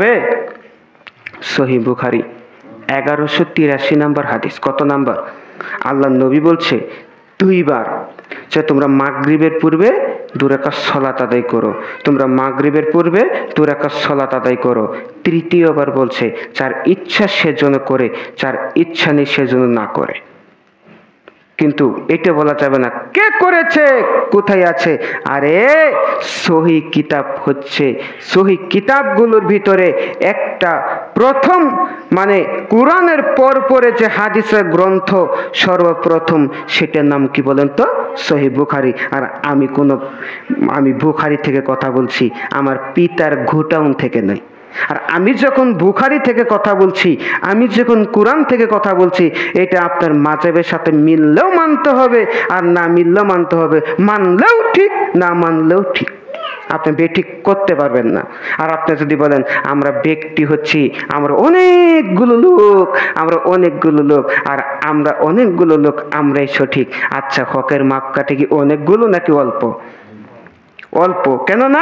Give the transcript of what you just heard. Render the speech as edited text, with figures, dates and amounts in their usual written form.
যাবে? সহিহ বুখারী 1183 নম্বর হাদিস। কত নাম্বার? আল্লাহ নবী বলছে 2 বার যে তোমরা মাগরিবের পূর্বে 2 রাকাত সালাত আদায় করো, তোমরা মাগরিবের পূর্বে 2 রাকাত সালাত আদায় করো। তৃতীয়বার বলছে যার ইচ্ছা সে যেন করে, যার ইচ্ছা নেই সে যেন না করে। কিন্তু এটা বলা যাবে না কে করেছে, কোথায় আছে। আরে সহিহ কিতাব হচ্ছে, সহিহ কিতাবগুলোর ভিতরে একটা প্রথম মানে কোরআনের পরে যে হাদিসের গ্রন্থ সর্বপ্রথম, সেটার নাম কি বলেন তো? সহিহ বুখারী। আর আমি বুখারী থেকে কথা বলছি, আমার পিতার গোডাউন থেকে নয়। আর আমি যখন বুখারী থেকে কথা বলছি, আমি যখন কোরআন থেকে কথা বলছি, এটা আপনার মাযহাবের সাথে মিললেও মানতে হবে, আর না মিললেও মানতে হবে। মানলেও ঠিক, না মানলেও ঠিক, আপনি বেঠিক করতে পারবেন না। আর আপনি যদি বলেন আমরা ব্যক্তি হচ্ছি, আমরা অনেকগুলো লোক, আর আমরা অনেকগুলো লোক, আমরাই সঠিক। আচ্ছা, হকের মাপকাঠি কি অনেকগুলো নাকি অল্প? অল্প। কেন না?